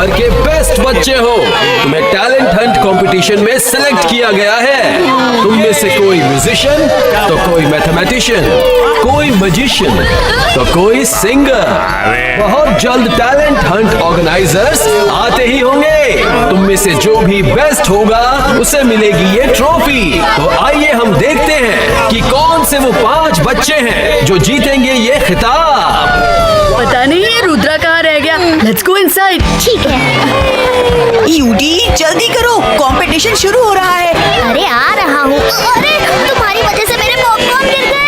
भर के बेस्ट बच्चे हो। तुम्हें टैलेंट हंट कंपटीशन में सिलेक्ट किया गया है। तुम में से कोई म्यूजिशियन तो कोई मैथमेटिशियन, कोई मैजिशियन तो कोई सिंगर। बहुत जल्द टैलेंट हंट ऑर्गेनाइजर्स आते ही होंगे। तुम में से जो भी बेस्ट होगा उसे मिलेगी ये ट्रॉफी। तो आइए हम देखते हैं कि कौन से वो 5 बच्चे हैं जो जीतेंगे ये खिताब। पता नहीं ये रुद्रा कहाँ रह गया। Let's go inside. ठीक है। यूडी जल्दी करो, कंपटीशन शुरू हो रहा है। अरे आ रहा हूँ। अरे तुम्हारी वजह से मेरे पॉपकॉर्न गिर गए।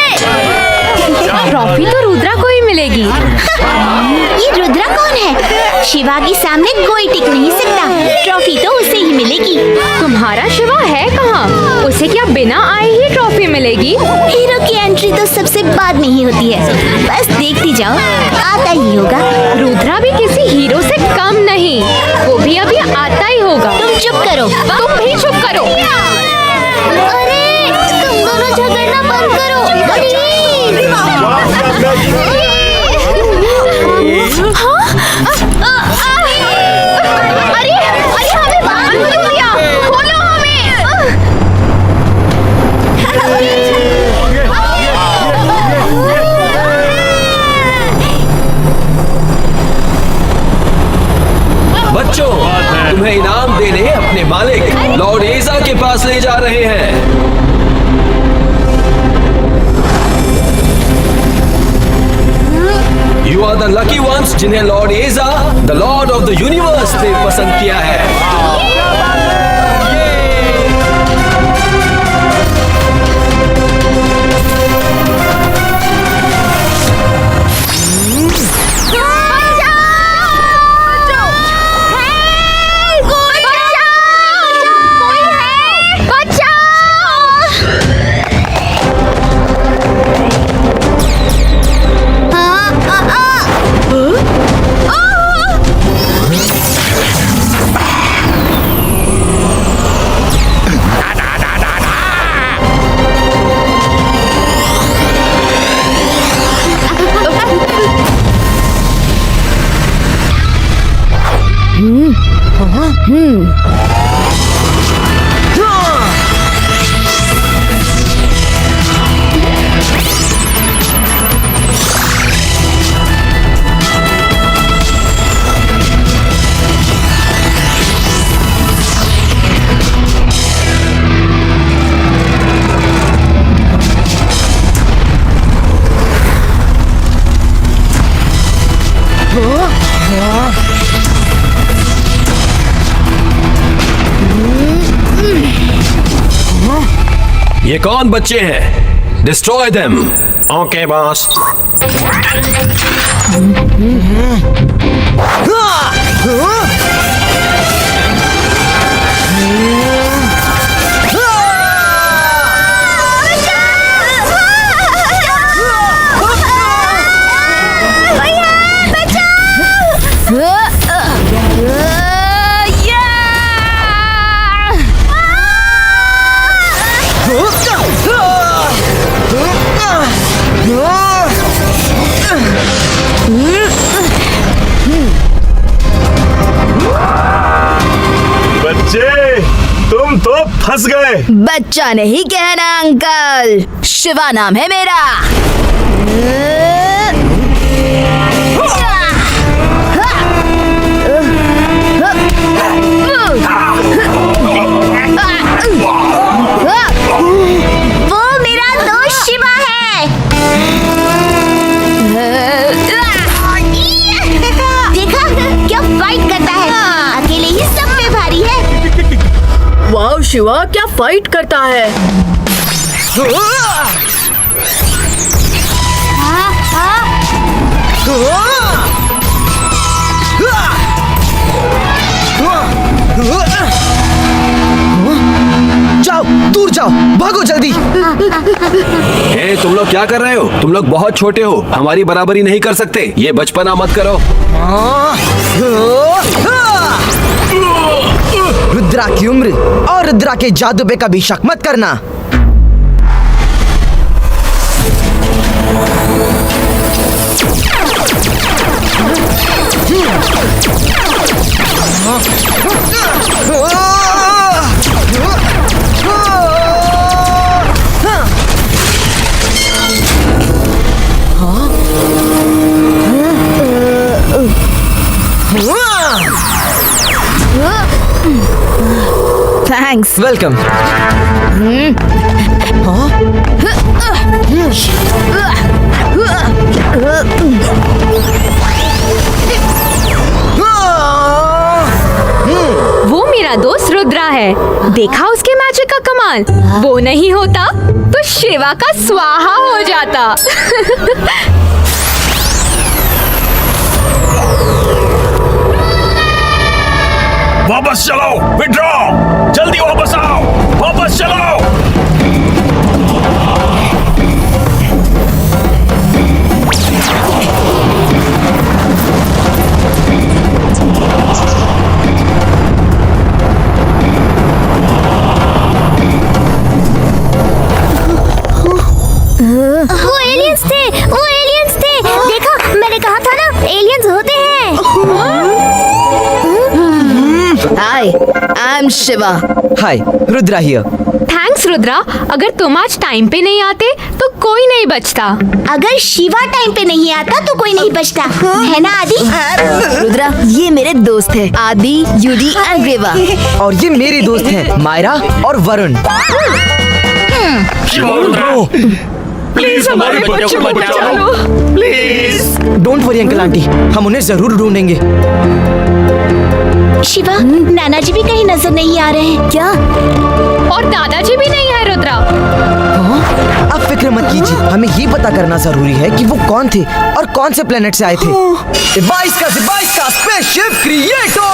ट्रॉफी तो रुद्रा को ही मिलेगी। ये रुद्रा कौन है? शिवा के सामने कोई टिक नहीं सकता। ट्रॉफी तो उसे ही मिलेगी। तुम्हारा शिवा है कहाँ? उसे क्या बिना आए ही ट्रॉफी मिलेगी? हीरो की एंट्री तो सबसे बाद में ही होती है। बस देखती जाओ, आता ही होगा। रुद्रा भी किसी हीरो से कम नहीं, वो भी अभी आता ही होगा। तुम चुप करो। तुम भी चुप करो। अरे तुम दोनों झगड़ना बंद करो प्लीज। अरे अरे हमें बाहर क्यों दिया? खोलो बच्चों, तुम्हें इनाम देने अपने मालिक लॉर्ड एजा के पास ले जा रहे हैं। You are the lucky ones जिन्हें लॉर्ड एजा, the Lord of the universe ने पसंद किया है। ये कौन बच्चे हैं? Destroy them. Okay boss. बच्चे, तुम तो फंस गए। बच्चा नहीं कहना अंकल, शिवा नाम है मेरा। वो मेरा दोस्त शिवा है। देखा क्या फाइट करता है। अकेले ही सब पे भारी है। वाह शिवा क्या फाइट करता है। जाओ, दूर जाओ, भागो जल्दी। ए, तुम लोग क्या कर रहे हो? तुम लोग बहुत छोटे हो, हमारी बराबरी नहीं कर सकते। ये बचपना मत करो। रुद्रा की उम्र और रुद्रा के जादू पे कभी शक मत करना। थैंक्स। वेलकम। वो मेरा दोस्त रुद्रा है। देखा उसके मैजिक का कमाल। वो नहीं होता तो शिवा का स्वाहा हो जाता। वापस चलो, विड्रॉ, जल्दी वापस आओ, वापस चलो। वो एलियंस थे। देखा, मैंने कहा था ना, एलियंस होते हैं। Hi, I am Shiva. Hi, Rudra here. Thanks Rudra. अगर तुम आज टाइम पे नहीं आते तो कोई नहीं बचता। अगर शिवा टाइम पे नहीं आता तो कोई नहीं बचता, है ना आदि? रुद्रा, ये मेरे दोस्त है, आदि, यूडी एंड ग्रेवा। और ये मेरे दोस्त हैं, मायरा और वरुण। प्लीज हमारे बच्चों को बचाओ, please. Don't worry uncle aunty, हम उन्हें जरूर ढूंढेंगे। शिवा, नाना जी भी कहीं नजर नहीं आ रहे हैं क्या? और दादाजी भी नहीं है रुद्रा। अब फिक्र मत कीजिए, हमें ये पता करना जरूरी है कि वो कौन थे और कौन से प्लेनेट से आए थे। 22 का स्पेसशिप क्रिएटो।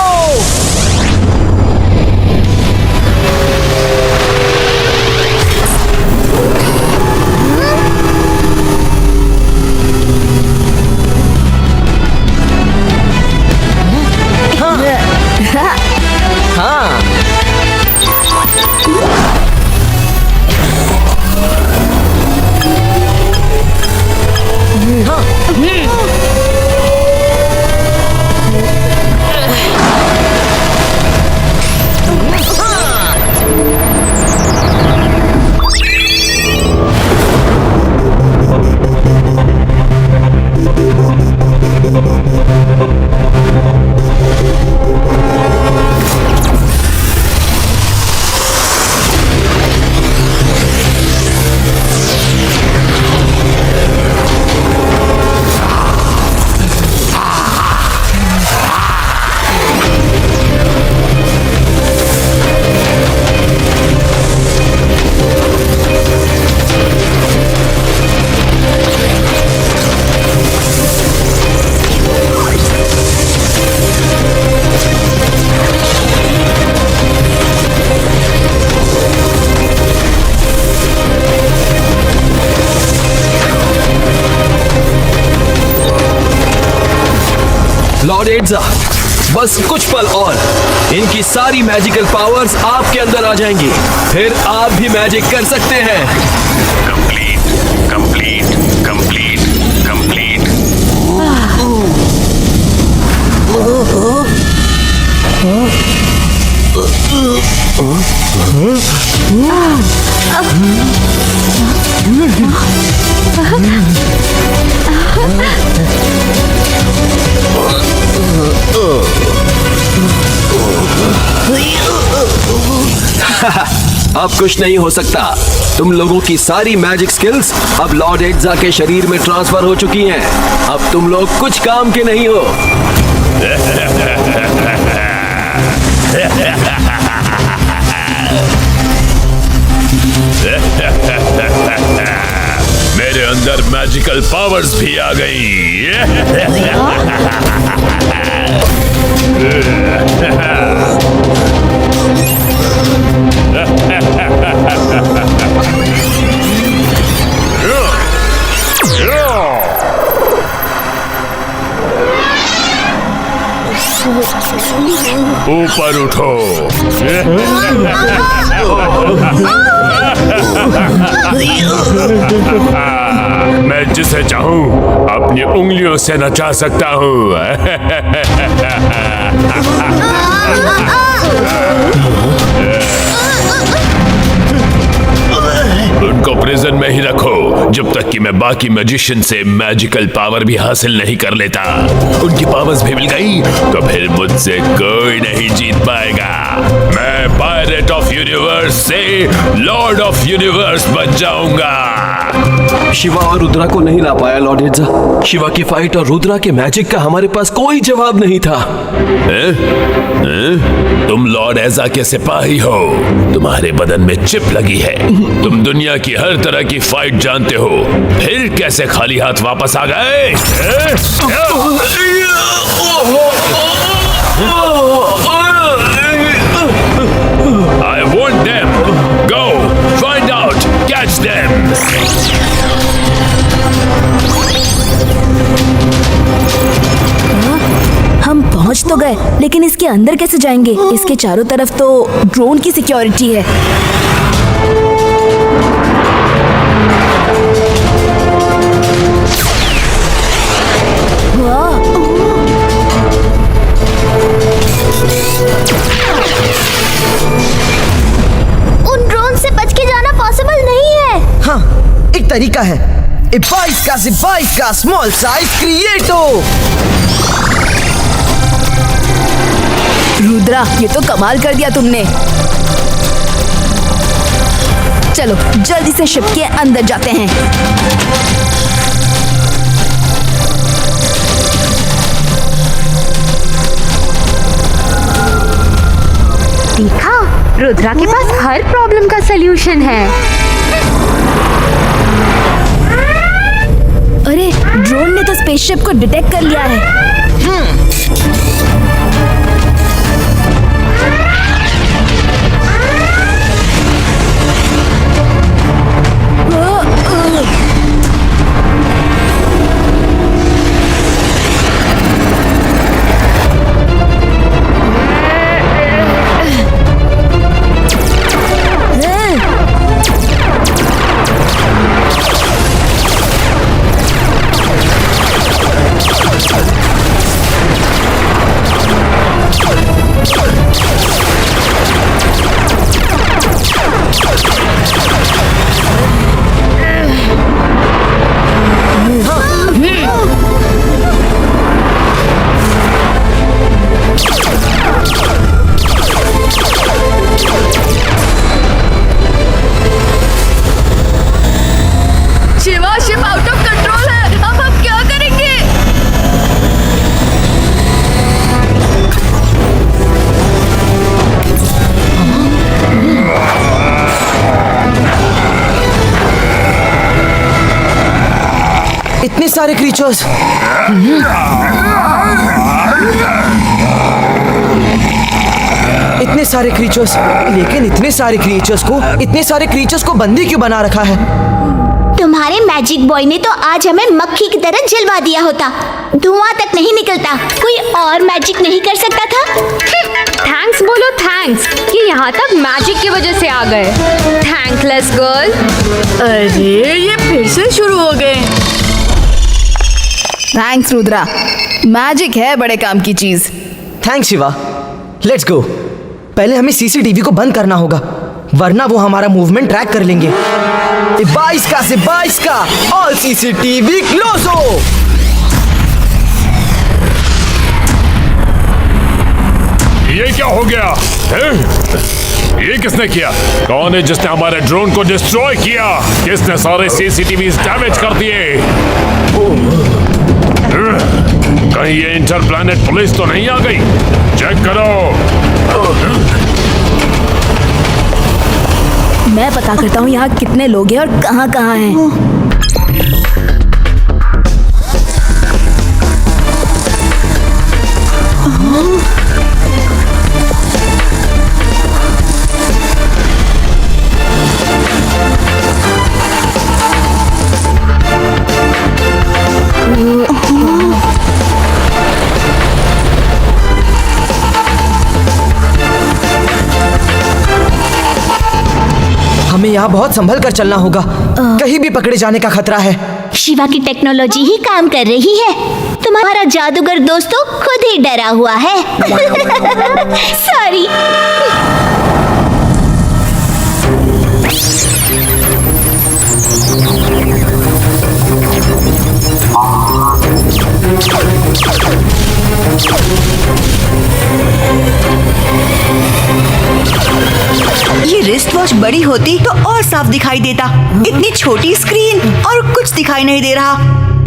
लॉर्ड एड्जा, बस कुछ पल और इनकी सारी मैजिकल पावर्स आपके अंदर आ जाएंगी, फिर आप भी मैजिक कर सकते हैं। Complete, complete, complete, complete. अब कुछ नहीं हो सकता। तुम लोगों की सारी मैजिक स्किल्स अब लॉर्ड एड्जा के शरीर में ट्रांसफर हो चुकी हैं। अब तुम लोग कुछ काम के नहीं हो। मेरे अंदर मैजिकल पावर्स भी आ गई। ऊपर उठो। मैं जिसे चाहूं अपनी उंगलियों से नचा सकता हूं। मैं बाकी मैजिशियन से मैजिकल पावर भी हासिल नहीं कर लेता, उनकी पावर्स भी मिल गई तो फिर मुझसे कोई नहीं जीत पाएगा। मैं पायरेट ऑफ यूनिवर्स से लॉर्ड ऑफ यूनिवर्स बन जाऊंगा। शिवा और रुद्रा को नहीं ला पाया लॉर्ड एड्जा। शिवा की फाइट और रुद्रा के मैजिक का हमारे पास कोई जवाब नहीं था। तुम लॉर्ड एजा के सिपाही हो, तुम्हारे बदन में चिप लगी है, तुम दुनिया की हर तरह की फाइट जानते हो, फिर कैसे खाली हाथ वापस आ गए? I want them. Go, find out, catch them. हम पहुंच तो गए, लेकिन इसके अंदर कैसे जाएंगे? इसके चारों तरफ तो ड्रोन की सिक्योरिटी है। उन ड्रोन से बच के जाना पॉसिबल नहीं है। हाँ, एक तरीका है। 22 का स्मॉल साइज क्रिएटो। रुद्रा, ये तो कमाल कर दिया तुमने। चलो जल्दी से शिप के अंदर जाते हैं। देखा, रुद्रा के पास हर प्रॉब्लम का सलूशन है। अरे, ड्रोन ने तो स्पेसशिप को डिटेक्ट कर लिया है। इतने सारे क्रीचर्स। इतने सारे क्रीचर्स, लेकिन इतने सारे क्रीचर्स को बंदी क्यों बना रखा है? तुम्हारे मैजिक बॉय ने तो आज हमें मक्खी की तरह जलवा दिया होता। धुआं तक नहीं निकलता। कोई और मैजिक नहीं कर सकता था? थैंक्स बोलो, थैंक्स कि यहाँ तक मैजिक की वजह से आ गए। Thankless girl. अरे ये फिर से शुरू हो गए। थैंक्स रुद्रा, मैजिक है बड़े काम की चीज। थैंक्स शिवा। Let's go. पहले हमें सीसीटीवी को बंद करना होगा, वरना वो हमारा मूवमेंट ट्रैक कर लेंगे। 22 का ऑल सीसीटीवी क्लोज हो। ये क्या हो गया है? ये किसने किया? कौन है जिसने हमारे ड्रोन को डिस्ट्रॉय किया? किसने सारे सीसीटीवी डैमेज कर दिए? कहीं ये इंटरप्लैनेट पुलिस तो नहीं आ गई? चेक करो। मैं पता करता हूँ यहाँ कितने लोग हैं और कहाँ कहाँ हैं। हमें यहाँ बहुत संभल कर चलना होगा, कहीं भी पकड़े जाने का खतरा है। शिवा की टेक्नोलॉजी ही काम कर रही है। तुम्हारा जादूगर दोस्त तो खुद ही डरा हुआ है। सॉरी। ये रिस्ट वॉच बड़ी होती तो और साफ दिखाई देता। इतनी छोटी स्क्रीन और कुछ दिखाई नहीं दे रहा।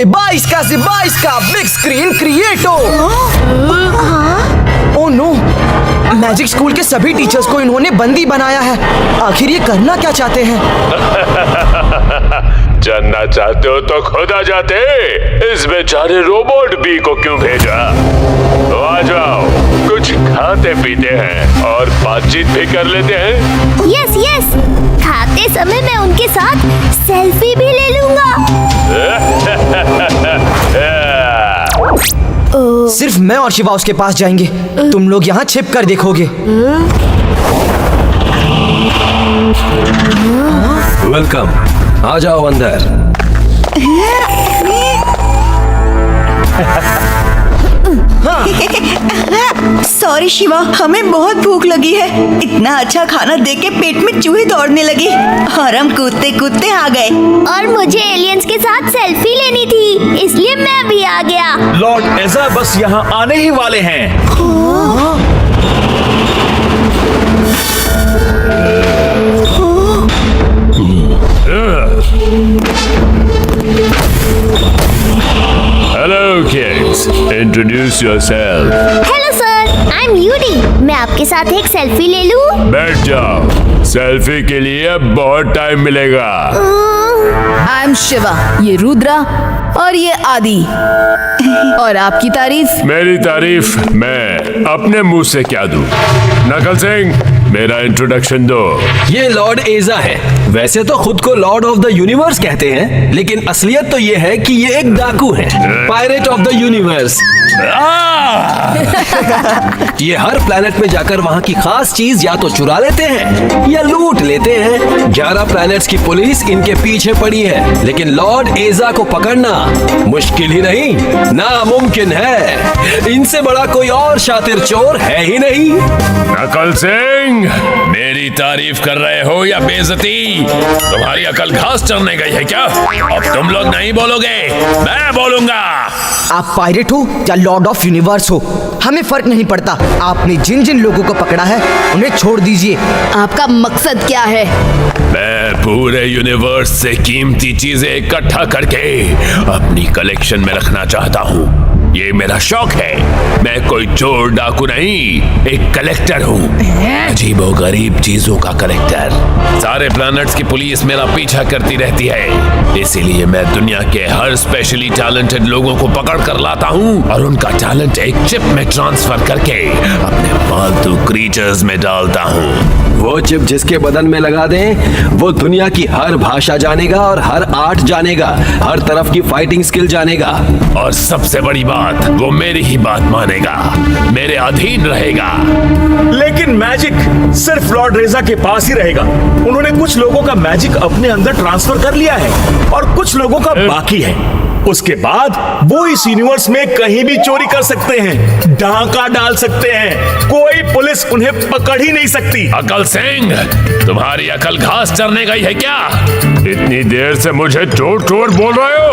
22 का से 22 का बिग स्क्रीन क्रिएटो। ओह नो, मैजिक स्कूल के सभी टीचर्स को इन्होंने बंदी बनाया है। आखिर ये करना क्या चाहते हैं? जानना चाहते हो तो खुद आ जाते। इस बेचारे रोबोट बी को क्यों भेजा? तो आ जाओ, कुछ खाते पीते हैं और बातचीत भी कर लेते हैं। यस यस, खाते समय मैं उनके साथ सेल्फी भी ले लूंगा। सिर्फ मैं और शिवा उसके पास जाएंगे। तुम लोग यहाँ छिप कर देखोगे। वेलकम, आ जाओ अंदर। सॉरी शिवा, हमें बहुत भूख लगी है। इतना अच्छा खाना देख के पेट में चूहे दौड़ने लगे और हम कूदते कूदते आ गए। और मुझे एलियंस के साथ सेल्फी लेनी थी, इसलिए मैं भी आ गया। लॉर्ड एजा बस यहाँ आने ही वाले हैं। Hello kids, introduce yourself. Hello sir, I am यूडी। मैं आपके साथ एक सेल्फी ले लूं? बैठ जाओ, सेल्फी के लिए बहुत टाइम मिलेगा। आई एम शिवा, ये रुद्रा और ये आदि। और आपकी तारीफ? मेरी तारीफ मैं अपने मुंह से क्या दूं? नकल सिंह, मेरा इंट्रोडक्शन दो। ये लॉर्ड एजा है। वैसे तो खुद को लॉर्ड ऑफ द यूनिवर्स कहते हैं, लेकिन असलियत तो ये है कि ये एक डाकू है, पायरेट ऑफ द यूनिवर्स। ये हर प्लेनेट में जाकर वहाँ की खास चीज या तो चुरा लेते हैं या लूट लेते हैं। 11 प्लैनेट्स की पुलिस इनके पीछे पड़ी है, लेकिन लॉर्ड एजा को पकड़ना मुश्किल ही नहीं, नामुमकिन है। इनसे बड़ा कोई और शातिर चोर है ही नहीं। नकल सिंह, मेरी तारीफ कर रहे हो या बेइज्जती? तुम्हारी अकल घास चरने गई है क्या? अब तुम लोग नहीं बोलोगे, मैं बोलूंगा। आप पायरेट हो या लॉर्ड ऑफ यूनिवर्स हो, हमें फर्क नहीं पड़ता। आपने जिन जिन लोगों को पकड़ा है उन्हें छोड़ दीजिए। आपका मकसद क्या है? मैं पूरे यूनिवर्स से कीमती चीजें इकट्ठा करके अपनी कलेक्शन में रखना चाहता हूँ। ये मेरा शौक है। मैं कोई चोर डाकू नहीं, एक कलेक्टर हूँ। अजीबो गरीब चीजों का कलेक्टर। सारे प्लैनेट्स की पुलिस मेरा पीछा करती रहती है, इसीलिए मैं दुनिया के हर स्पेशली टैलेंटेड लोगों को पकड़ कर लाता हूँ और उनका टैलेंट एक चिप में ट्रांसफर करके अपने पालतू क्रीचर्स में डालता हूँ। वो चिप जिसके बदन में लगा दें, वो दुनिया की हर भाषा जानेगा और हर आर्ट जानेगा, हर तरफ की फाइटिंग स्किल जानेगा। और सबसे बड़ी बात, वो मेरी ही बात मानेगा, मेरे अधीन रहेगा। लेकिन मैजिक सिर्फ लॉर्ड रेजा के पास ही रहेगा। उन्होंने कुछ लोगों का मैजिक अपने अंदर ट्रांसफर कर लिया है और कुछ लोगों का बाकी है। उसके बाद वो इस यूनिवर्स में कहीं भी चोरी कर सकते हैं, डाका डाल सकते हैं, कोई पुलिस उन्हें पकड़ ही नहीं सकती। अकल सिंह, तुम्हारी अकल घास चरने गई है क्या? इतनी देर से मुझे चोर चोर बोल रहे हो?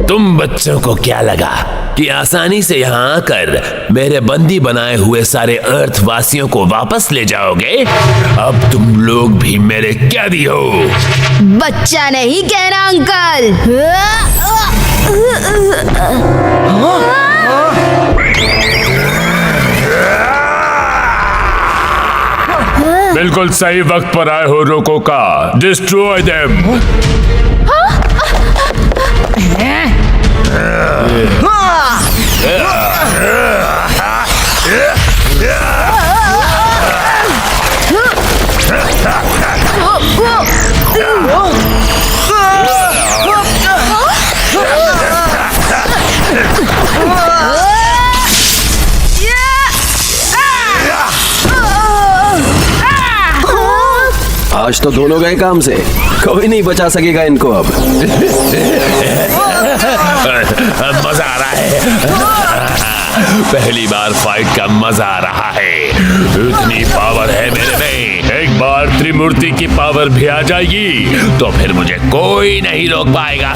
तुम बच्चों को क्या लगा कि आसानी से यहाँ आकर मेरे बंदी बनाए हुए सारे अर्थ वासियों को वापस ले जाओगे? अब तुम लोग भी मेरे कैदी हो। बच्चा नहीं कहना अंकल। बिल्कुल सही वक्त पर आए हो रोको का। Destroy them. आज तो दोनों गए काम से, कोई नहीं बचा सकेगा इनको अब। मजा आ रहा है। पहली बार फाइट का मजा आ रहा है। इतनी पावर है मेरे में, एक एक बार त्रिमूर्ति की पावर भी आ जाएगी तो फिर मुझे कोई नहीं रोक पाएगा।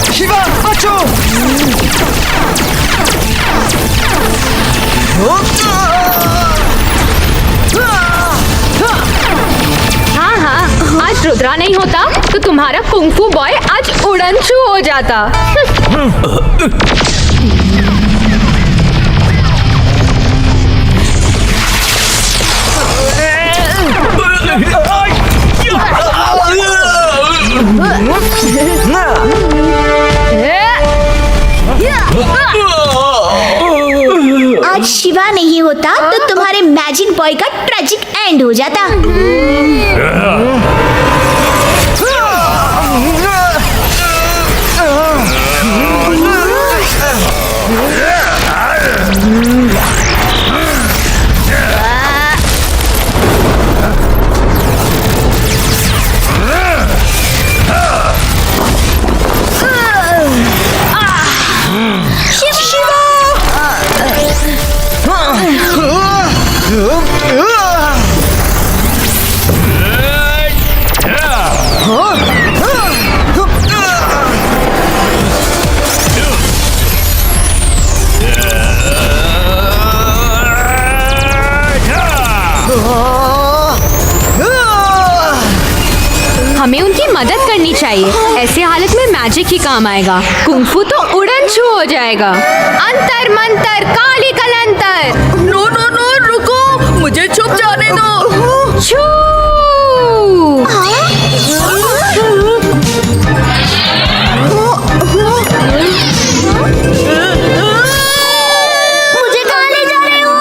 शिवा बचो! हाँ हाँ, आज रुद्रा नहीं होता तो तुम्हारा कुंफू बॉय आज उड़नछू हो जाता। आज शिवा नहीं होता तो तुम्हारे मैजिक बॉय का ट्रेजिक एंड हो जाता। हमें उनकी मदद करनी चाहिए। ऐसे हालत में मैजिक ही काम आएगा। कुंफू तो उड़नछू हो जाएगा। अंतर मंतर काली कलंतर। नो नो नो, रुको, मुझे छुप जाने दो। छू मुझे कहाँ ले जा रहे हो?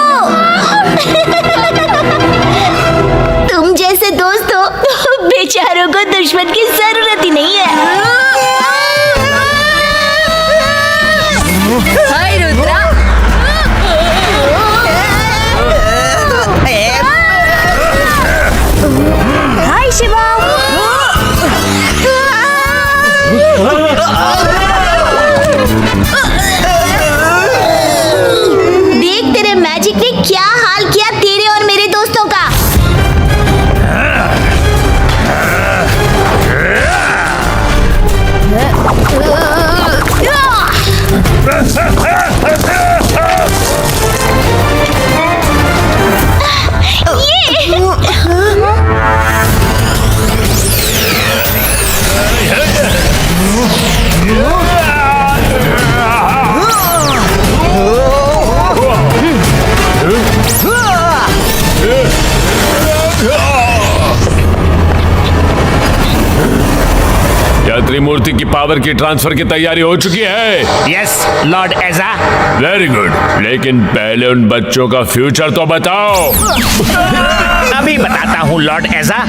तुम जैसे दोस्त हो तो बेचारों को दुश्मन की जरूरत ही नहीं है। हाय रुद्रा। हाय शिवा। देख तेरे मैजिक ने क्या हाल किया तेरे और मेरे दोस्तों का। क्या त्रिमूर्ति की पावर की ट्रांसफर की तैयारी हो चुकी है? यस लॉर्ड एजा। वेरी गुड, लेकिन पहले उन बच्चों का फ्यूचर तो बताओ। अभी बताता हूँ लॉर्ड एजा।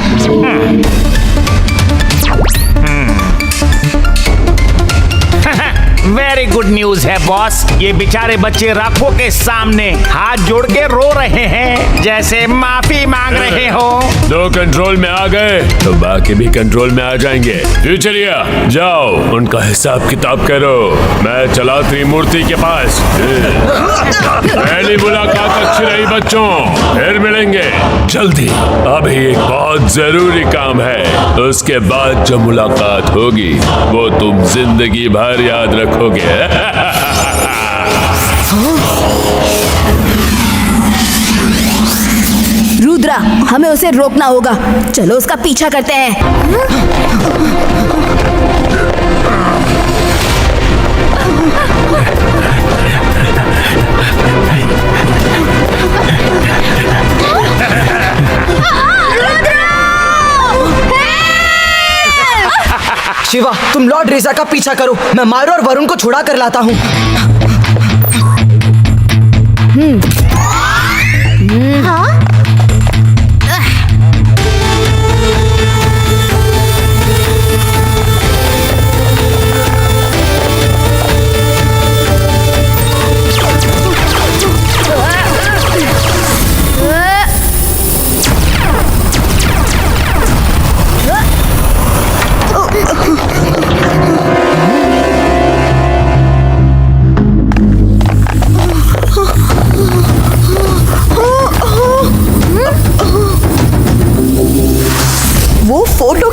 वेरी गुड न्यूज है बॉस। ये बेचारे बच्चे राखों के सामने हाथ जोड़ के रो रहे हैं, जैसे माफी मांग रहे हो। दो कंट्रोल में आ गए तो बाकी भी कंट्रोल में आ जाएंगे। फ्यूचरिया जाओ, उनका हिसाब किताब करो। मैं चला त्रिमूर्ति के पास। पहली मुलाकात अच्छी रही बच्चों, फिर मिलेंगे जल्दी। अभी एक बहुत जरूरी काम है, उसके बाद जो मुलाकात होगी वो तुम जिंदगी भर याद रखोगे। रुद्रा, हमें उसे रोकना होगा। चलो उसका पीछा करते हैं। शिवा, तुम लॉर्ड रेजा का पीछा करो, मैं मायरो और वरुण को छुड़ा कर लाता हूँ। हाँ?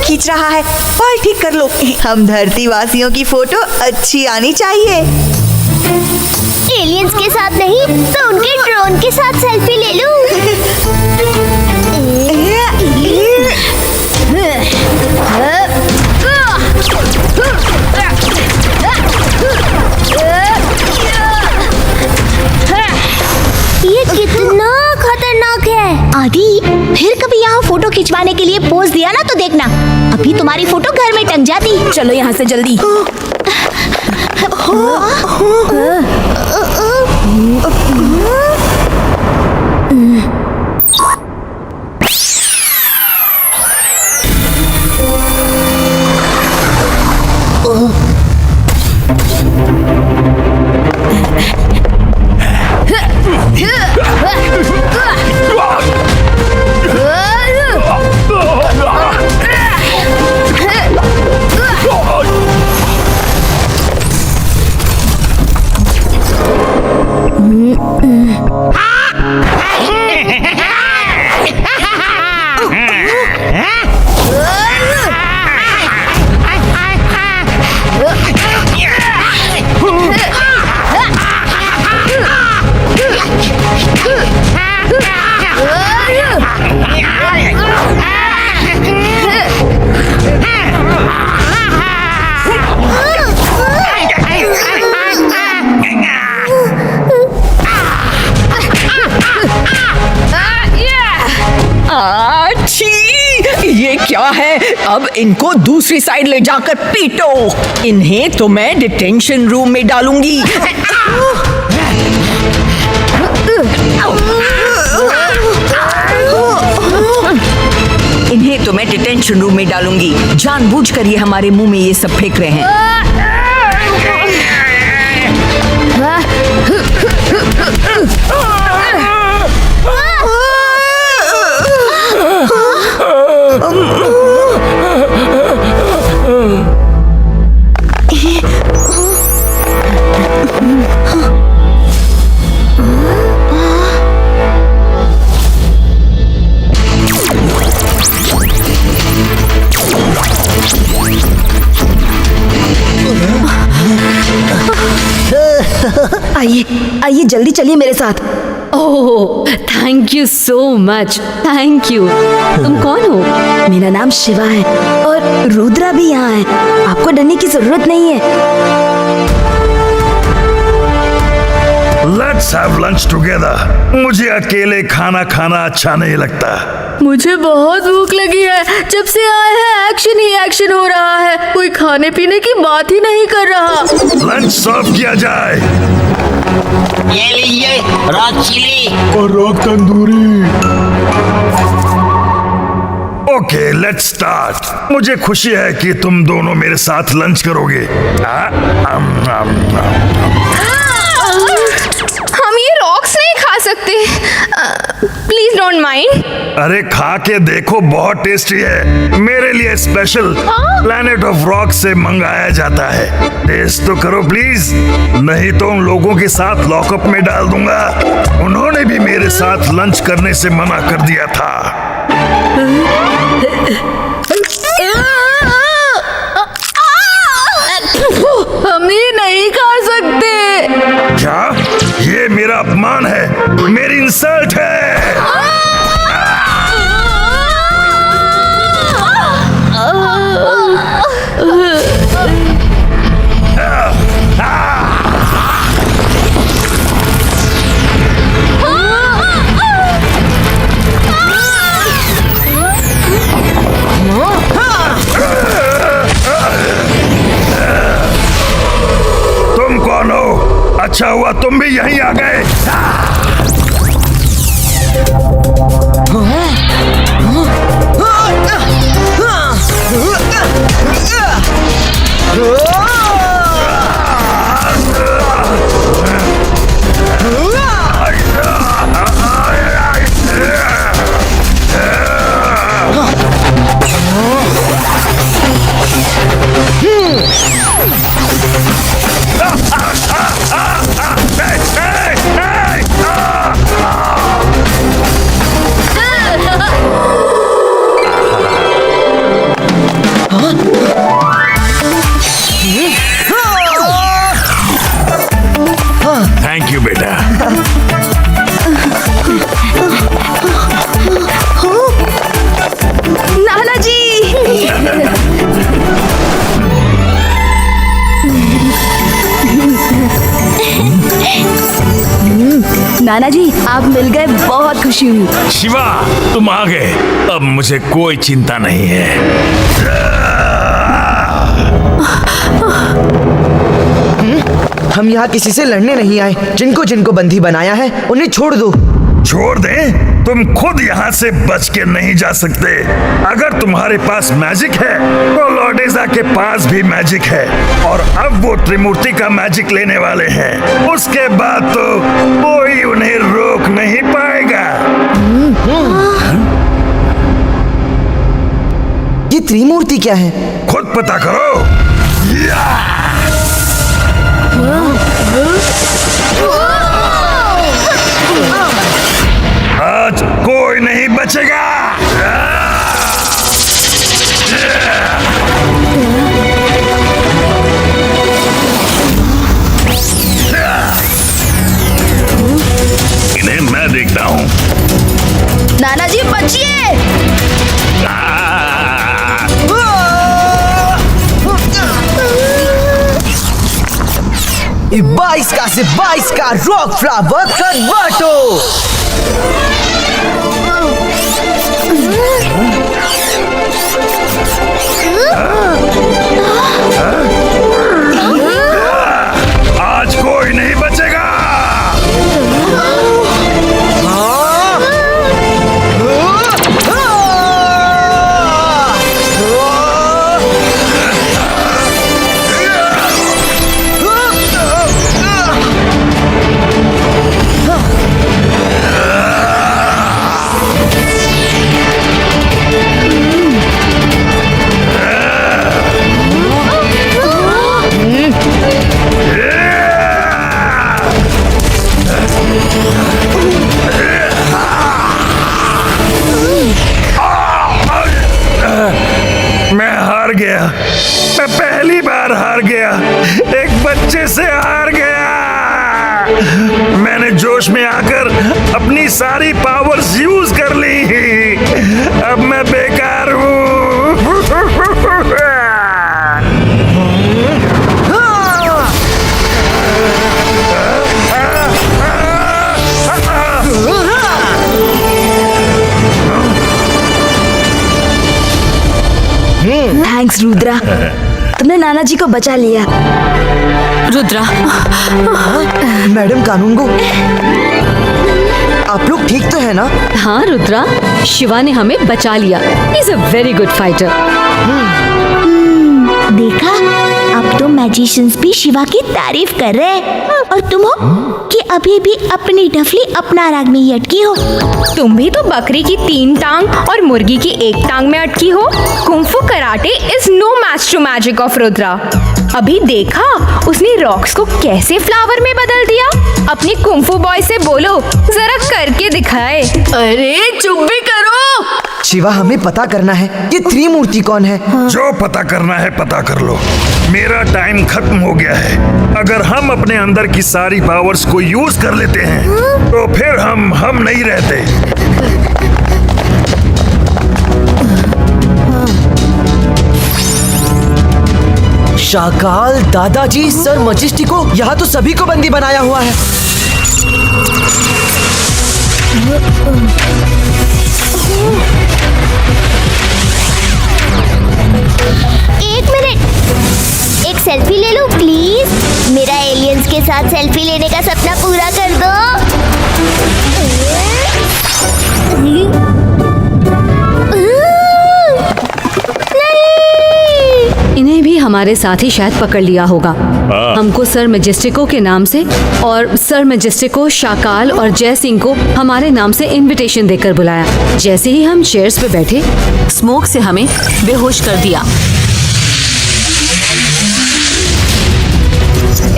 खींच रहा है। बाल ठीक कर लो। हम धरती वासियों की फोटो अच्छी आनी चाहिए। एलियंस के साथ नहीं तो उनके ड्रोन के साथ सेल्फी ले लूं। ये कितना खतरनाक है। आदि, फिर कभी यहाँ फोटो खिंचवाने के लिए पोज दिया ना तो देखना, अभी तुम्हारी फोटो घर में टंग जाती। चलो यहाँ से जल्दी। ये क्या है? अब इनको दूसरी साइड ले जाकर पीटो। इन्हें तो मैं डिटेंशन रूम में डालूंगी। इन्हें तो मैं डिटेंशन रूम में डालूंगी। जानबूझकर ये हमारे मुंह में ये सब फेंक रहे हैं। आइए आइए, जल्दी चलिए मेरे साथ। Oh, thank you so much, thank you. तुम कौन हो? मेरा नाम शिवा है और रुद्रा भी यहाँ है। आपको डरने की जरूरत नहीं है। Let's have lunch together. मुझे अकेले खाना खाना अच्छा नहीं लगता। मुझे बहुत भूख लगी है। जब से आए हैं एक्शन ही एक्शन हो रहा है। कोई खाने पीने की बात ही नहीं कर रहा। लंच सर्व किया जाए। ये लीजिए रॉक चिली और rock tandoori. Okay, let's start. मुझे खुशी है कि तुम दोनों मेरे साथ लंच करोगे। हम ये रॉक्स नहीं खा सकते। Please don't mind. अरे खा के देखो, बहुत टेस्टी है। मेरे लिए स्पेशल प्लैनेट ऑफ रॉक से मंगाया जाता है। टेस्ट तो करो प्लीज, नहीं तो उन लोगों के साथ लॉकअप में डाल दूंगा। उन्होंने भी मेरे साथ लंच करने से मना कर दिया था। हम ये नहीं खा सकते। क्या? ये मेरा अपमान है, मेरी इंसल्ट है। तुम कौन हो? अच्छा हुआ तुम भी यहीं आ गए। नाना जी आप मिल गए, बहुत खुशी हुई। शिवा, तुम आ गए, अब मुझे कोई चिंता नहीं है। हम यहाँ किसी से लड़ने नहीं आए। जिनको जिनको बंदी बनाया है उन्हें छोड़ दो। छोड़ दे? तुम खुद यहाँ से बच के नहीं जा सकते। अगर तुम्हारे पास मैजिक है तो लॉर्डेजा के पास भी मैजिक है, और अब वो त्रिमूर्ति का मैजिक लेने वाले हैं। उसके बाद तो कोई उन्हें रोक नहीं पाएगा। ये त्रिमूर्ति क्या है? खुद पता करो। आज कोई नहीं बचेगा। इन्हें मैं देखता हूँ। नाना जी बचिए। ये 22 का से 22 का रॉक फ्लावर कन्वर्टो। आज कोई नहीं बचेगा। मैं हार गया। मैं पहली बार हार गया। एक बच्चे से हार गया। मैंने जोश में आकर अपनी सारी पावर्स यूज कर ली। अब मैं बेकार हूँ। थैंक्स रुद्रा, तुमने नाना जी को बचा लिया। रुद्रा, मैडम कानूनगो, आप लोग ठीक तो है ना? हाँ रुद्रा, शिवा ने हमें बचा लिया। He is a very good fighter. देखा, अब तो मैजिशियंस भी शिवा की तारीफ कर रहे हैं, और तुम हो कि अभी भी अपनी डफली अपना राग में ही अटकी हो। तुम भी तो बकरी की 3 टांग और मुर्गी की 1 टांग में अटकी हो। Kung fu karate is no match to magic of Rudra. अभी देखा उसने रॉक्स को कैसे फ्लावर में बदल दिया। अपनी कुंफू बॉय से बोलो जरा करके दिखाए। अरे चुप भी करो। शिवा, हमें पता करना है ये त्रिमूर्ति कौन है। जो पता करना है पता कर लो। मेरा टाइम खत्म हो गया है। अगर हम अपने अंदर की सारी पावर्स को यूज कर लेते हैं तो फिर हम नहीं रहते। शाकाल, दादाजी, सर मजिस्टिको, यहाँ तो सभी को बंदी बनाया हुआ है। एक मिनट, एक सेल्फी ले लो प्लीज। मेरा एलियंस के साथ सेल्फी लेने का सपना पूरा कर दो। इन्हें भी हमारे साथ ही शायद पकड़ लिया होगा। हमको सर मैजेस्टिको के नाम से और सर मैजेस्टिको, शाकाल और जय सिंह को हमारे नाम से इनविटेशन देकर बुलाया। जैसे ही हम चेयर्स पे बैठे, स्मोक से हमें बेहोश कर दिया।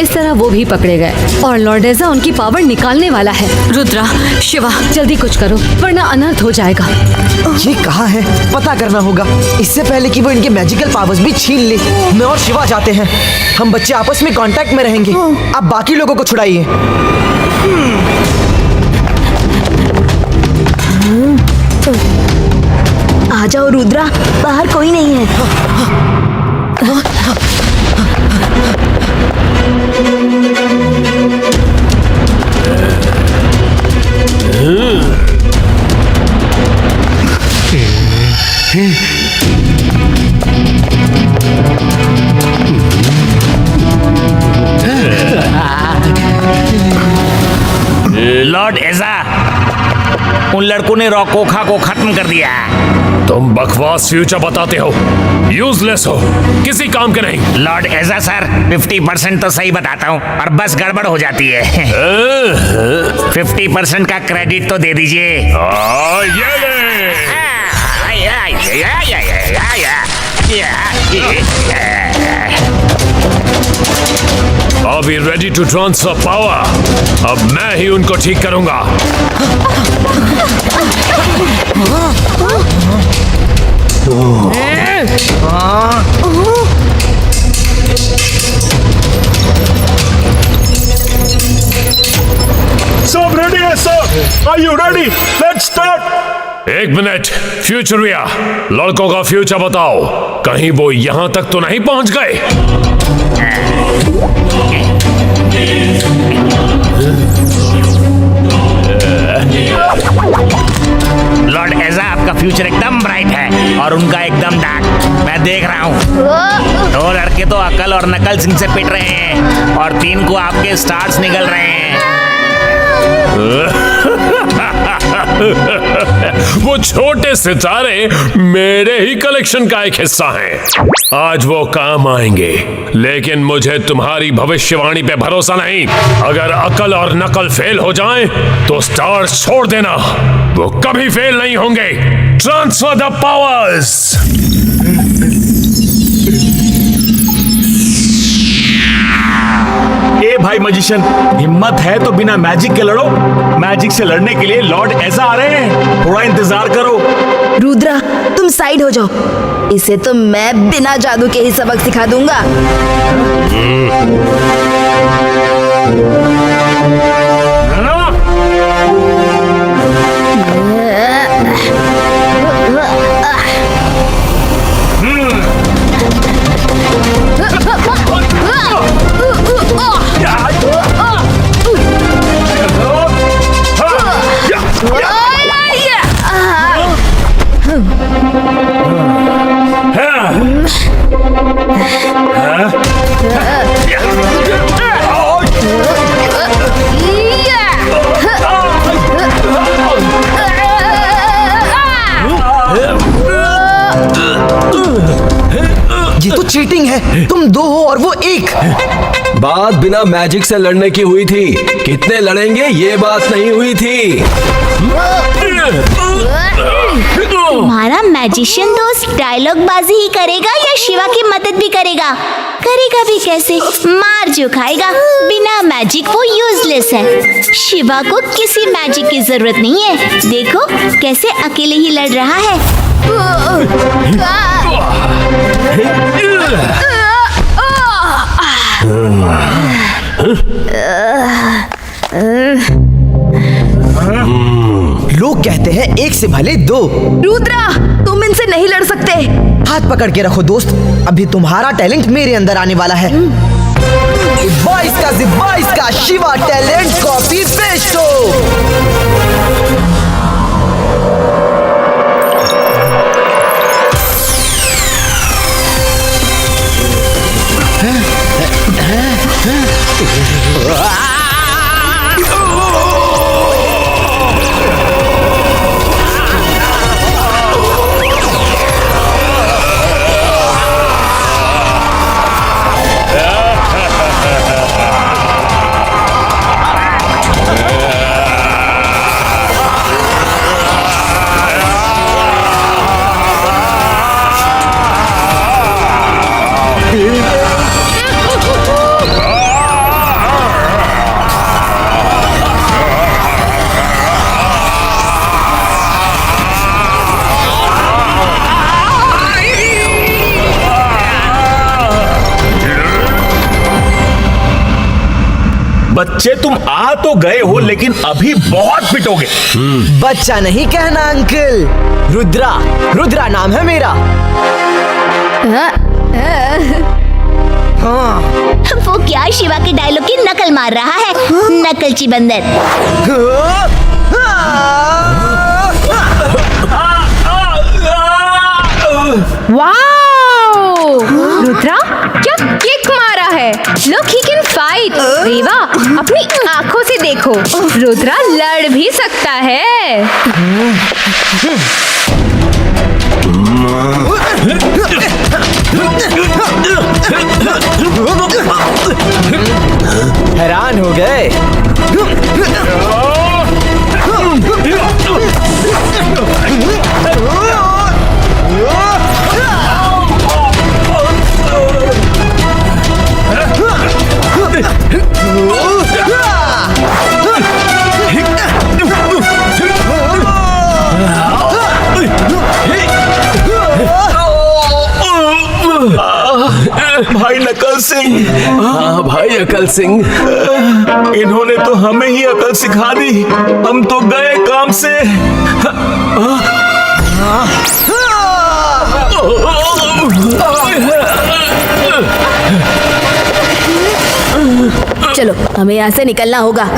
इस तरह वो भी पकड़े गए और लॉर्डेजा उनकी पावर निकालने वाला है। रुद्रा, शिवा, जल्दी कुछ करो वरना अनर्थ हो जाएगा। ये कहाँ है? पता करना होगा इससे पहले कि वो इनके मैजिकल पावर्स भी छीन ले। मैं और शिवा जाते हैं। हम बच्चे आपस में कांटेक्ट में रहेंगे। आप बाकी लोगों को छुड़ाइए। आ जाओ रुद्रा, बाहर कोई नहीं है। लॉर्ड एजा, उन लड़कों ने रॉकोखा को खत्म कर दिया। तुम बकवास फ्यूचर बताते हो, यूजलेस हो, किसी काम के नहीं। लॉर्ड एजा सर, 50% तो सही बताता हूँ और बस गड़बड़ हो जाती है। 50% का क्रेडिट तो दे दीजिए। ये ले। अभी रेडी टू ट्रांसफर पावर। अब मैं ही उनको ठीक करूंगा। सब रेडी है sir? Are you ready? Let's start. एक मिनट, फ्यूचरिया, लड़कों का फ्यूचर बताओ। कहीं वो यहां तक तो नहीं पहुंच गए? लॉर्ड एजा, आपका फ्यूचर एकदम ब्राइट है और उनका एकदम डार्क। मैं देख रहा हूँ। 2 लड़के तो अकल और नकल सिंह से पिट रहे हैं और 3 को आपके स्टार्स निकल रहे हैं। वो छोटे सितारे मेरे ही कलेक्शन का एक हिस्सा हैं। आज वो काम आएंगे, लेकिन मुझे तुम्हारी भविष्यवाणी पे भरोसा नहीं। अगर अकल और नकल फेल हो जाएं, तो स्टार्स छोड़ देना, वो कभी फेल नहीं होंगे। Transfer the powers. ए भाई मैजिशियन, हिम्मत है तो बिना मैजिक के लड़ो। मैजिक से लड़ने के लिए लॉर्ड एजा आ रहे हैं, थोड़ा इंतजार करो। रुद्रा, तुम साइड हो जाओ। इसे तो मैं बिना जादू के ही सबक सिखा दूंगा। ये तो चीटिंग है। तुम 2 हो और वो 1। बात बिना मैजिक से लड़ने की हुई थी। कितने लड़ेंगे ये बात नहीं हुई थी। तुम्हारा मैजिशियन दोस्त डायलॉग बाजी ही करेगा या शिवा की मदद भी करेगा? करेगा भी कैसे? मार जो खाएगा। बिना मैजिक वो यूजलेस है। शिवा को किसी मैजिक की जरूरत नहीं है। देखो कैसे अकेले ही लड़ रहा है। लोग कहते हैं 1 से भले 2। रुद्रा, तुम इनसे नहीं लड़ सकते। हाथ पकड़ के रखो दोस्त, अभी तुम्हारा टैलेंट मेरे अंदर आने वाला है। 22 का शिवा टैलेंट कॉपी पेश हो। बच्चे, तुम आ तो गए हो लेकिन अभी बहुत पिटोगे। बच्चा नहीं कहना अंकल, रुद्रा नाम है मेरा। हाँ। वो क्या शिवा के डायलॉग की नकल मार रहा है? नकलची बंदर। वाओ! रुद्रा क्या किक मारा है। Look he can fight. Reva अपनी आंखों से देखो, रुद्रा लड़ भी सकता है। हैरान हो गए। भाई नकल सिंह। हाँ भाई अकल सिंह, इन्होंने तो हमें ही अकल सिखा दी। हम तो गए काम से। चलो हमें यहाँ से निकलना होगा।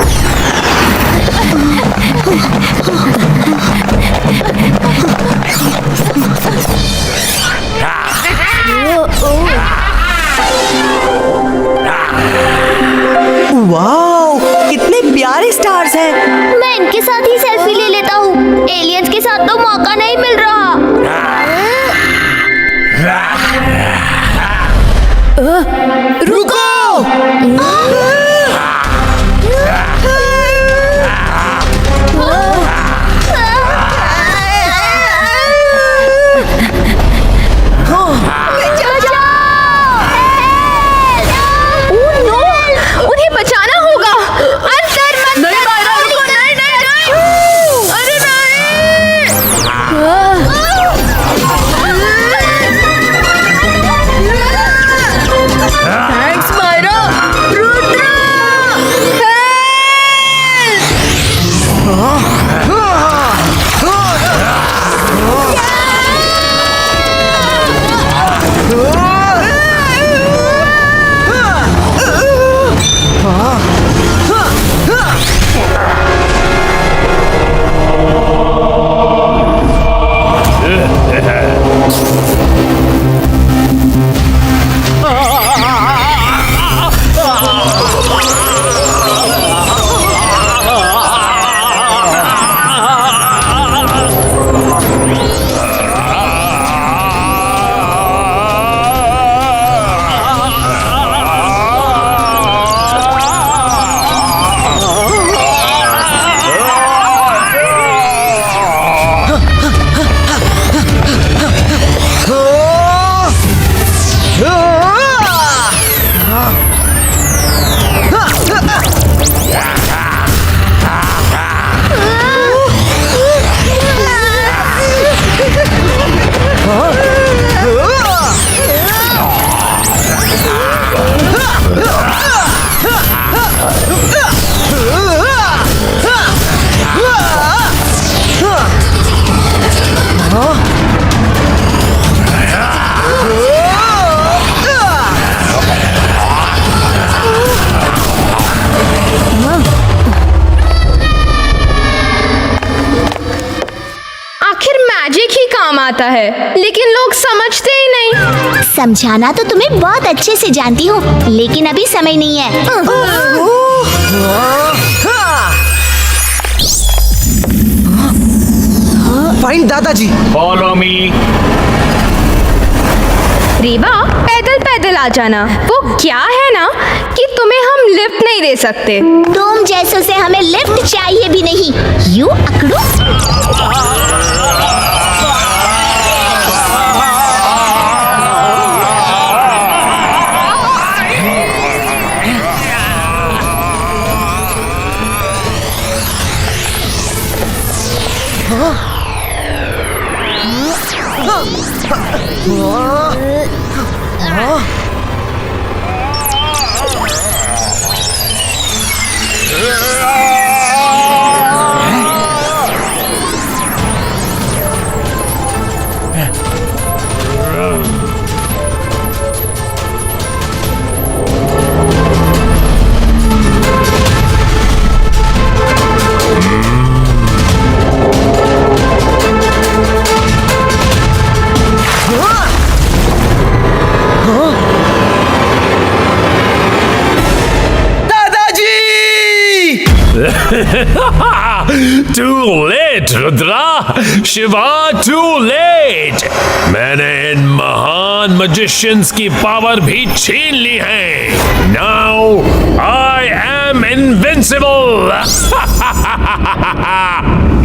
वाओ, कितने प्यारे स्टार्स हैं। मैं इनके साथ ही सेल्फी ले लेता हूँ। एलियंस के साथ तो मौका नहीं मिल रहा। रुको! उन्हें बचाना होगा। अंदर मत थैंक्स मायरा। रुद्रा आता है, लेकिन लोग समझते ही नहीं। समझाना तो तुम्हें बहुत अच्छे से जानती हूँ, लेकिन अभी समय नहीं है। फाइन दादाजी। Follow me. रेवा पैदल पैदल आ जाना। वो क्या है ना कि तुम्हें हम लिफ्ट नहीं दे सकते। तुम जैसों से हमें लिफ्ट चाहिए भी नहीं। यू अकड़ू। Too late, Rudra! Shiva, too late! मैंने इन महान magicians की पावर भी छीन ली है। Now I am invincible!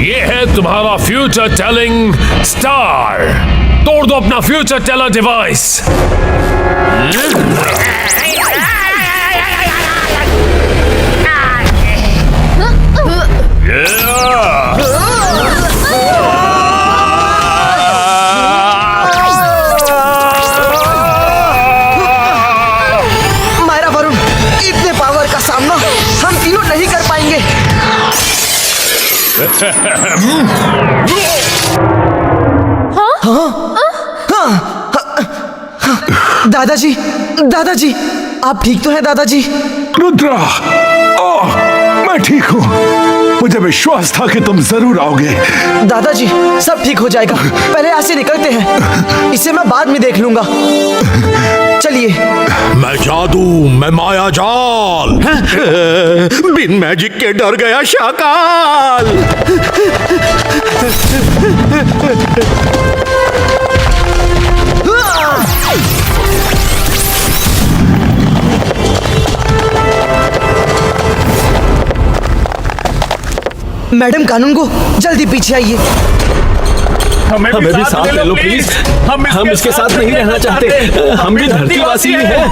ये है तुम्हारा फ्यूचर टेलिंग स्टार। तोड़ दो अपना future teller device. Myra, Varun, इतने पावर का सामना हम तीनों नहीं कर पाएंगे। दादाजी, दादाजी, आप ठीक तो हैं दादाजी? रुद्रा, मैं ठीक हूँ। मुझे विश्वास था कि तुम जरूर आओगे। दादाजी, सब ठीक हो जाएगा। पहले यहाँ से निकलते हैं, इसे मैं बाद में देख लूंगा। चलिए। मैं जादू, मैं माया जाल, बिन मैजिक के डर गया शाकाल। मैडम कानूनगो, जल्दी पीछे आइए। हमें भी साथ ले लो प्लीज। हम इसके साथ नहीं रहना चाहते। हम भी धरतीवासी ही हैं।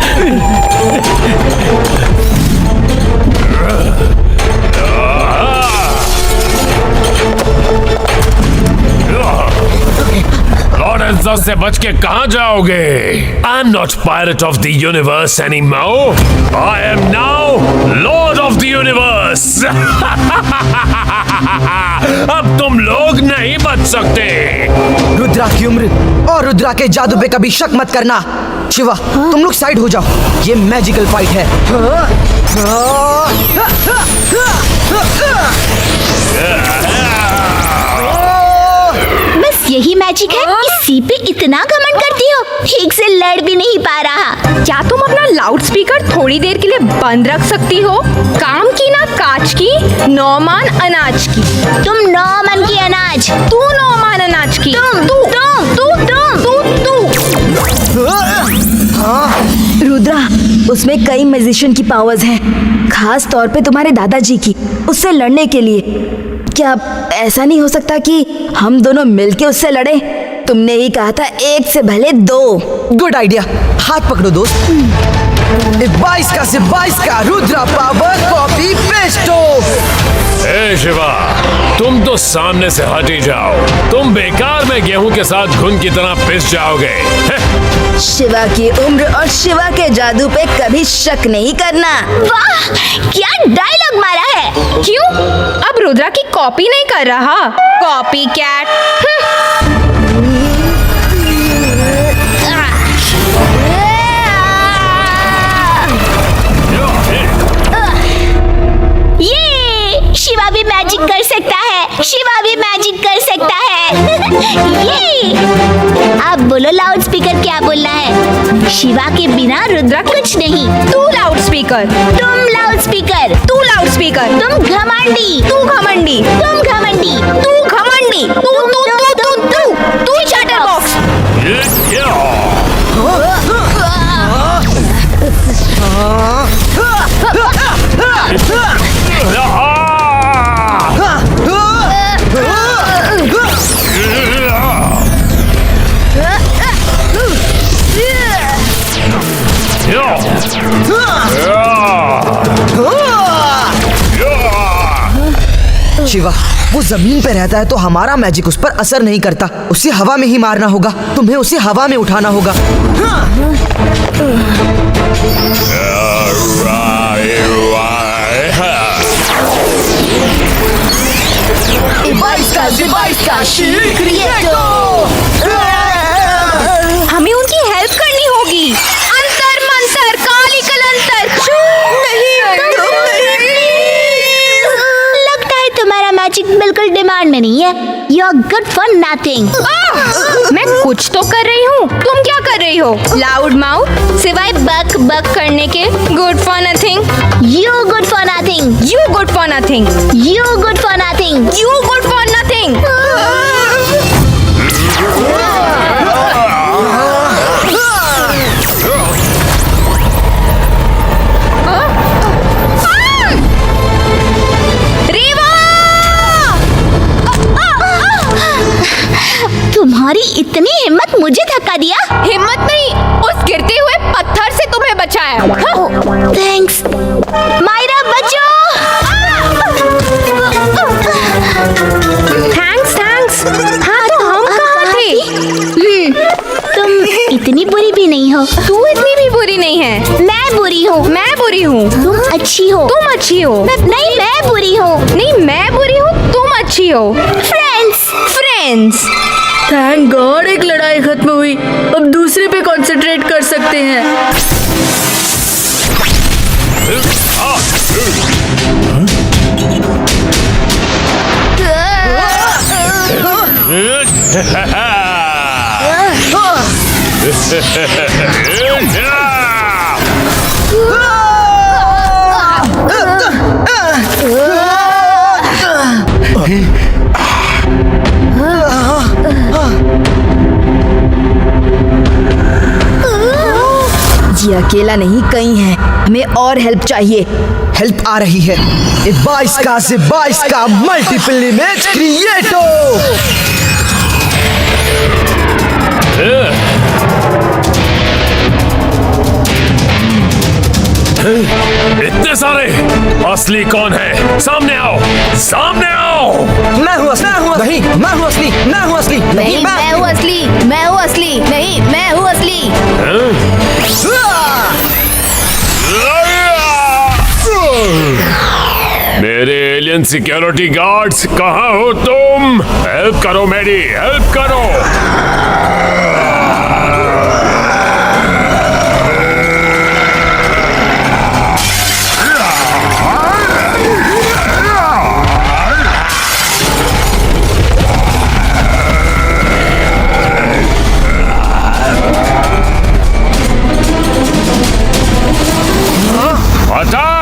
लॉर्ड एल्सा से बच के कहां जाओगे? I am not pirate of the universe anymore. I am now Lord of the universe. अब तुम लोग नहीं बच सकते। रुद्रा की उम्र और रुद्रा के जादू पे कभी शक मत करना। शिवा, तुम लोग साइड हो जाओ, ये मैजिकल फाइट है। बस यही मैजिक है? इसी पे इतना घमंड करती हो? ठीक से लड़ भी नहीं पा रहा। क्या तुम अपना लाउड स्पीकर थोड़ी देर के लिए बंद रख सकती हो? काम की ना काज की, 9 मान अनाज की। तुम 9 मन की अनाज, तू 9 मान अनाज की। रुद्रा, उसमें कई मैजिशियन की पावर्स हैं, खास तौर पे तुम्हारे दादाजी की। उससे लड़ने के लिए क्या ऐसा नहीं हो सकता कि हम दोनों मिलके उससे लड़े? तुमने ही कहा था 1 से भले 2। Good idea. हाथ पकड़ो दोस्त। 22 का से 22 का रुद्रा पावर कॉपी पेस्टो। ए शिवा, तुम तो सामने से हट ही जाओ। तुम बेकार में गेहूं के साथ घुन की तरह पिस जाओगे। शिवा की उम्र और शिवा के जादू पे कभी शक नहीं करना। वाह, क्या डायलॉग मारा है। क्यों? अब रुद्रा की कॉपी नहीं कर रहा? Copy cat. ये शिवा भी मैजिक कर सकता है। शिवा भी मैजिक कर सकता है। ये अब बोलो लाउड स्पीकर, क्या बोलना है? शिवा के बिना रुद्रा कुछ नहीं। तू लाउड स्पीकर, तुम लाउड स्पीकर, तू लाउड स्पीकर, तुम घमंडी, तू घमंडी, तुम घमंडी, तू घमंडी, तू चैटर बॉक्स। शिवा, वो जमीन पे रहता है तो हमारा मैजिक उस पर असर नहीं करता। उसे हवा में ही मारना होगा। तुम्हें उसे हवा में उठाना होगा। 22 का हमें उनकी हेल्प करनी होगी। अंतर मंतर काली कलंतर। लगता है तुम्हारा मैजिक बिल्कुल डिमांड में नहीं है। You're good for nothing। मैं कुछ तो कर रही हूँ, तुम क्या कर रही रही हो? लाउड माउथ, सिवाय बक बक करने के। Good for nothing. You good for nothing. You good for nothing. You good for nothing. You good for nothing. तुम्हारी इतनी हिम्मत, मुझे धक्का दिया? हिम्मत नहीं, उस गिरते हुए पत्थर से तुम्हें बचाया। थैंक्स। मायरा बचो। थैंक्स। हाँ, तो हम कहाँ थे? तुम इतनी बुरी भी नहीं हो। तू इतनी भी बुरी नहीं है। मैं बुरी हूँ। मैं बुरी हूँ। तुम अच्छी हो। तुम अच्छी हो। नहीं, मैं बुरी हूँ। नहीं, मैं बुरी हूँ, तुम अच्छी हो। फ्रेंड्स। थैंक गॉड एक लड़ाई खत्म हुई। अब दूसरे पे कंसंट्रेट कर सकते हैं। ये अकेला नहीं, कई हैं। हमें और हेल्प चाहिए। हेल्प आ रही है। 22 का से 22 का मल्टीपल इमेज क्रिएटो। इतने सारे, असली कौन है? सामने आओ, सामने आओ। मैं हूँ असली। नहीं, मैं हूँ असली। मैं हूँ असली। नहीं, मैं हूँ असली। मैं हूँ असली। नहीं, मैं हूँ असली। मेरे एलियन सिक्योरिटी गार्ड्स, कहाँ हो तुम? हेल्प करो मेरी, हेल्प करो। अटैक!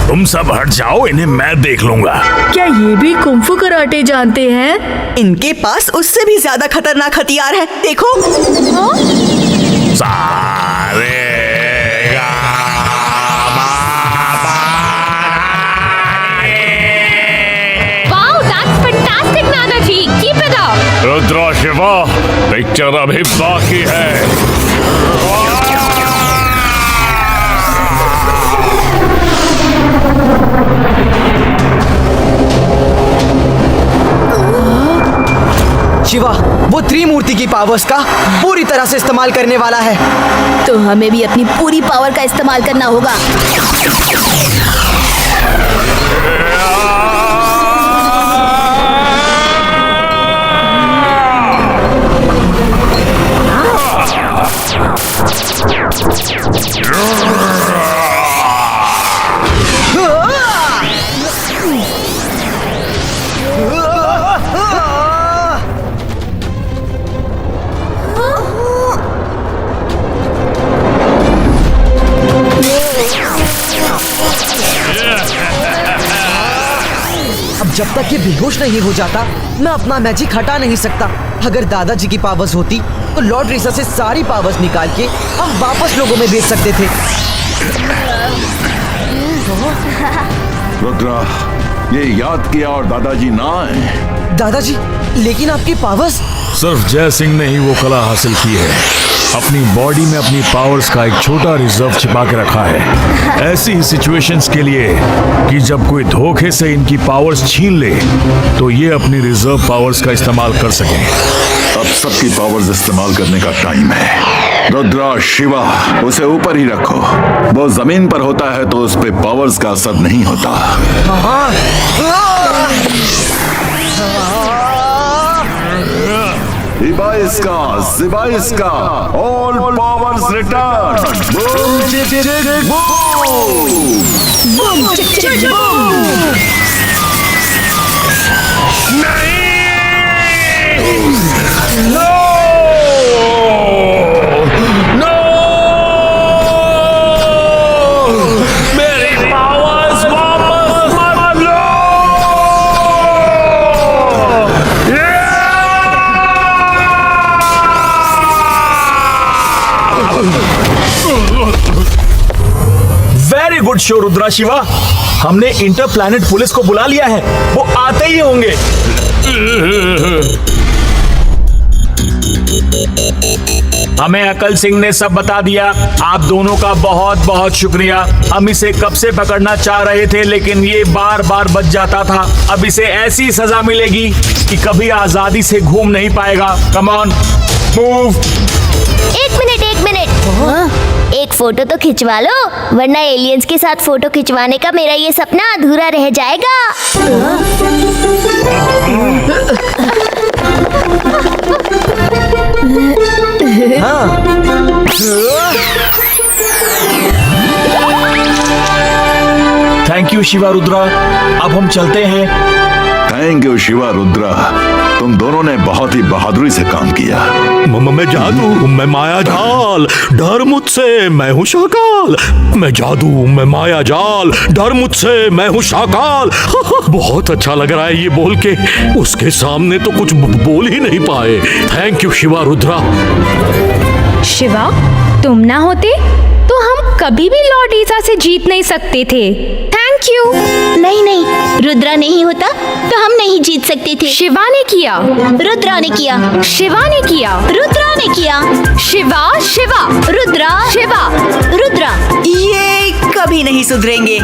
तुम सब हट जाओ, इन्हें मैं देख लूंगा। क्या ये भी कुंफू कराटे जानते हैं? इनके पास उससे भी ज्यादा खतरनाक हथियार है। देखो। सारे Wow, that's fantastic, Nana ji. Keep it up. Rudra Shiva, picture अभी बाकी है। शिवा, वो त्रिमूर्ति की पावर्स का पूरी तरह से इस्तेमाल करने वाला है। तो हमें भी अपनी पूरी पावर का इस्तेमाल करना होगा। जब तक ये बेहोश नहीं हो जाता मैं अपना मैजिक हटा नहीं सकता। अगर दादाजी की पावर्स होती तो लॉर्ड रेसा से सारी पावर्स निकाल के हम वापस लोगों में बेच सकते थे। रुद्रा, ये याद किया और दादाजी ना आए। दादाजी, लेकिन आपकी पावर्स? सिर्फ जय सिंह ने ही वो कला हासिल की है। अपनी बॉडी में अपनी पावर्स का एक छोटा रिजर्व छिपा के रखा है, ऐसी सिचुएशंस के लिए कि जब कोई धोखे से इनकी पावर्स छीन ले तो ये अपनी रिजर्व पावर्स का इस्तेमाल कर सकें। अब सबकी पावर्स इस्तेमाल करने का टाइम है। रुद्रा, शिवा, उसे ऊपर ही रखो। वो जमीन पर होता है तो उस पे पावर्स का असर नहीं होता। Zibaiska, all powers return. Boom, chick, chick, boom. Boom, chick, chick, boom. No! No! मेरी पावर्स वापस मत लो! Very good show Rudra Shiva. हमने इंटर प्लैनेट पुलिस को बुला लिया है, वो आते ही होंगे। हमें अकल सिंह ने सब बता दिया। आप दोनों का बहुत बहुत शुक्रिया। हम इसे कब से पकड़ना चाह रहे थे लेकिन ये बार बार बच जाता था। अब इसे ऐसी सजा मिलेगी कि कभी आजादी से घूम नहीं पाएगा। Come on, move. एक मिनट। एक फोटो तो खिंचवा लो, वरना एलियंस के साथ फोटो खिंचवाने का मेरा ये सपना अधूरा रह जाएगा। थैंक यू शिवा रुद्रा, अब हम चलते हैं। थैंक यू शिवा रुद्रा, तुम दोनों ने बहुत ही बहादुरी से काम किया। मैं जादू, मैं माया जाल, डर मुझसे, मैं हूँ शाकाल। मैं जादू, मैं माया जाल, डर मुझसे, मैं हूँ शाकाल। बहुत अच्छा लग रहा है ये बोल के। उसके सामने तो कुछ बोल ही नहीं पाए। Thank you Shiva Rudra. शिवा, तुम ना होते तो हम कभी भी लॉर्ड ईसा से जीत नहीं सकते थे। Thank you. नहीं, रुद्रा नहीं होता तो हम नहीं जीत सकते थे। शिवा ने किया, रुद्रा ने किया, शिवा ने किया, रुद्रा ने किया। शिवा, रुद्रा, शिवा, रुद्रा। ये कभी नहीं सुधरेंगे।